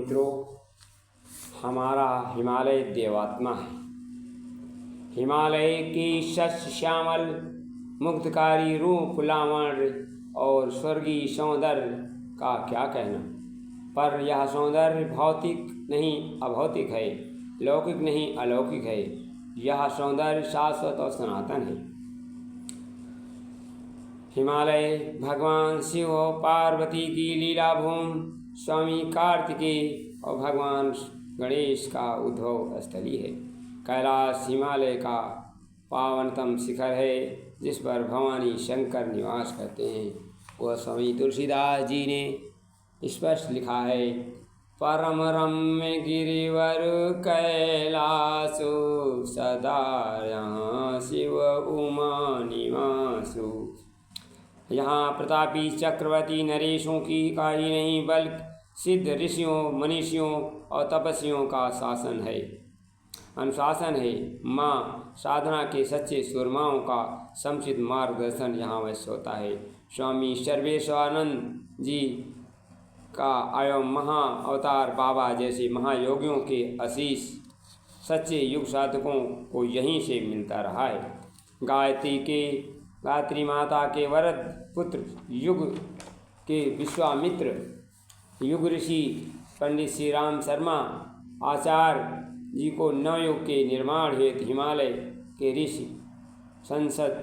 मित्रों, हमारा हिमालय देवात्मा है। हिमालय की शस्य श्यामल मुग्धकारी रूप लावण्य और स्वर्गीय सौंदर्य का क्या कहना। पर यह सौंदर्य भौतिक नहीं अभौतिक है, लौकिक नहीं अलौकिक है। यह सौंदर्य शाश्वत और सनातन है। हिमालय भगवान शिव और पार्वती की लीला भूमि, स्वामी कार्तिकेय और भगवान गणेश का उद्भव स्थली है। कैलाश हिमालय का पावनतम शिखर है, जिस पर भवानी शंकर निवास करते हैं। वह स्वामी तुलसीदास जी ने स्पष्ट लिखा है, परम रम्य गिरिवर कैलासु, सदा यहाँ शिव उमा निवासु। यहाँ प्रतापी चक्रवर्ती नरेशों की का ही नहीं, बल्कि सिद्ध ऋषियों, मनीषियों और तपस्वियों का शासन है, अनुशासन है। माँ साधना के सच्चे सुरमाओं का समुचित मार्गदर्शन यहाँ अवश्य होता है। स्वामी सर्वेश्वरानंद जी का एवं महा अवतार बाबा जैसे महायोगियों के आशीष सच्चे युग साधकों को यहीं से मिलता रहा है। गायत्री माता के वरद पुत्र, युग के विश्वामित्र, युग ऋषि पंडित श्री राम शर्मा आचार्य जी को नवयुग के निर्माण हेतु हिमालय के ऋषि संसद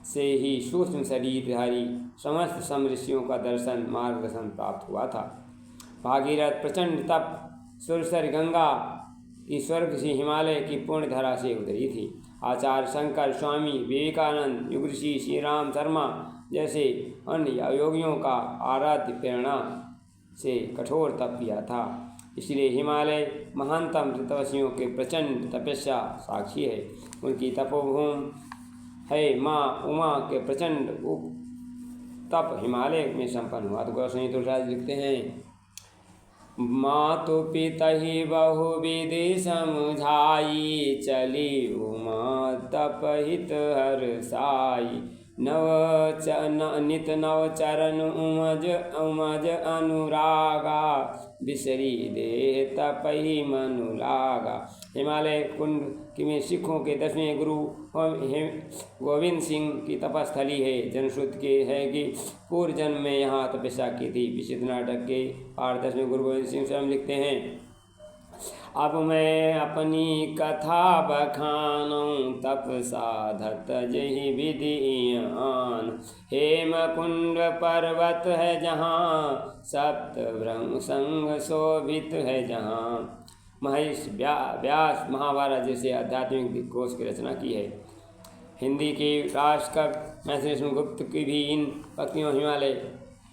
से ही सूक्ष्म शरीरधारी समस्त समऋषियों का दर्शन मार्गदर्शन प्राप्त हुआ था। भागीरथ प्रचंड तप सुरसर गंगा की स्वर्ग से हिमालय की पूर्ण धरा से उतरी थी। आचार्य शंकर, स्वामी विवेकानंद, युग ऋषि श्री राम शर्मा जैसे अन्य योगियों का आराध्य प्रेरणा से कठोर तप किया था। इसलिए हिमालय महानतम तपस्वियों के प्रचंड तपस्या साक्षी है। उनकी तपोभूमि है। माँ उमा के प्रचंड तप हिमालय में संपन्न हुआ। तो गोस्वामी तुलसीदास लिखते हैं, मातु पिता ही बहुविधि समझाई, चली उमा तपहित हर्षाई। नित नव चरण उमज अनुरागा, बिसरी दे तपहि मनु लागा। हिमालय कुंड में सिखों के 10वें गुरु गोविंद सिंह की तपस्थली है। जनश्रुति के है कि पूर्व जन्म में यहाँ तपस्या की थी। विचित्र नाटक के 10वें गुरु गोविंद सिंह स्वयं लिखते हैं, अब मैं अपनी कथा बखानूं, तप साधत जहि विधि आन। हेम कुंड पर्वत है जहाँ, सप्त ब्रह्म संग शोभित है जहाँ। महेश व्यास महाभारत जैसे आध्यात्मिक कोश की रचना की है। हिंदी के राष्ट्रकवि महर्षि गुप्त की भी इन पंक्तियों हिमालय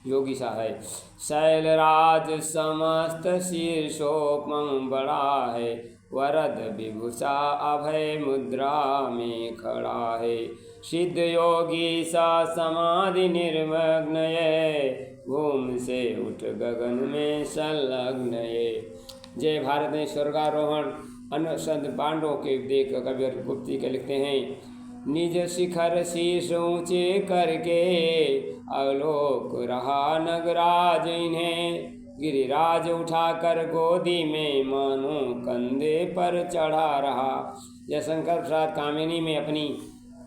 योगी सा है। शैलराज समस्त शीर्षोपम बड़ा है, वरद विभूषा अभय मुद्रा में खड़ा है। सिद्ध योगी सा समाधि निर्मग्न ये, भूमि से उठ गगन में संलग्न ये। जय भारत ने स्वर्गारोहण अनुसंध पांडवों के देख कवि गुप्ती के लिखते हैं, निज शिखर शीश ऊंचे करके, अलोक रहा नगराज इन्हें। गिरिराज उठाकर गोदी में, मानो कंधे पर चढ़ा रहा। यह शंकर प्रसाद कामिनी में अपनी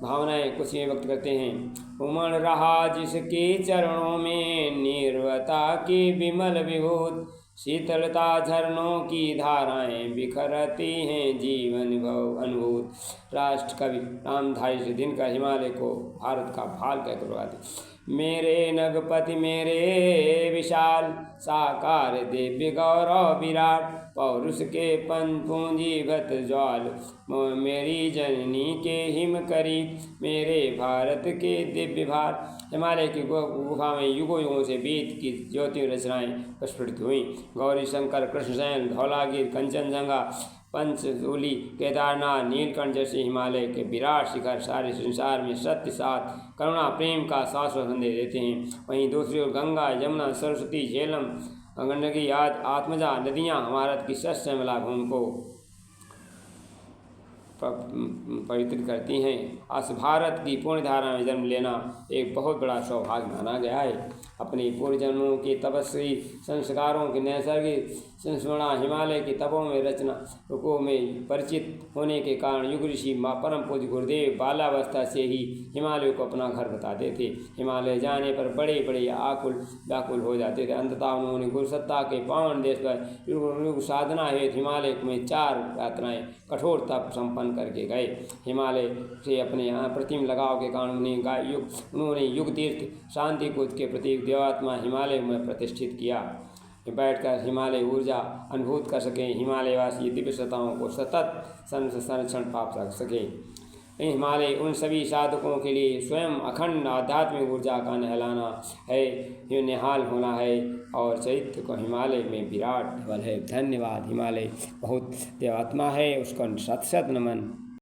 भावनाएं कुछ ये व्यक्त करते हैं। उमड़ रहा जिसके चरणों में, निर्वता की विमल विभूत। शीतलता झरनों की धाराएं, बिखरती हैं जीवन भव अनुभूत। राष्ट्र कवि रामधारी से दिनकर हिमालय को भारत का भाल कहकर करवाते। मेरे नगपति मेरे विशाल, साकार दिव्य गौरव विराट। पौरुष के पूंजीगत ज्वाल, मेरी जननी के हिम करीब। मेरे भारत के दिव्य भार। हिमालय की गुफा में युगों युगों से वेद की ज्योति रचनाएं प्रस्फुटित हुई। गौरी शंकर, कृष्णसेन, धौलागिर, कंचनजंगा, पंचसूली, केदारनाथ, नीलकंठ जैसे हिमालय के विराट शिखर सारे संसार में सत्य, साथ, करुणा, प्रेम का शाश्वत संदेश देते हैं। वहीं दूसरी ओर गंगा, यमुना, सरस्वती, झेलम, गंडकी आदि आत्मजा नदियाँ भारत की सस्यमला भूमि को पवित्र करती हैं। अस भारत की पूर्ण धारा में जन्म लेना एक बहुत बड़ा सौभाग्य माना गया है। अपने पूर्व जन्मों के तपस्वी संस्कारों के नैसर्गिक संस्मरणा हिमालय की तपों में रचना रुको में परिचित होने के कारण युग ऋषि परम पूज्य गुरुदेव बालावस्था से ही हिमालय को अपना घर बताते थे। हिमालय जाने पर बड़े बड़े आकुल व्याकुल हो जाते थे। अंततः उन्होंने गुरुसत्ता के पावन देश पर युग साधना हेतु हिमालय में 4 यात्राएं कठोर तप संपन्न करके गए। हिमालय से अपने यहाँ प्रतिम लगाव के कारण उन्होंने युग तीर्थ शांति कूद के प्रतीक देवात्मा हिमालय में प्रतिष्ठित किया। बैठकर हिमालय ऊर्जा अनुभूत कर सकें, हिमालयवासी दिव्य सत्ताओं को सतत संरक्षण प्राप्त सकें। हिमालय उन सभी साधकों के लिए स्वयं अखंड आध्यात्मिक ऊर्जा का नहलाना है, ये निहाल होना है और चैत्य को हिमालय में विराट बल है। धन्यवाद। हिमालय बहुत देवात्मा है, उसका शत शत नमन।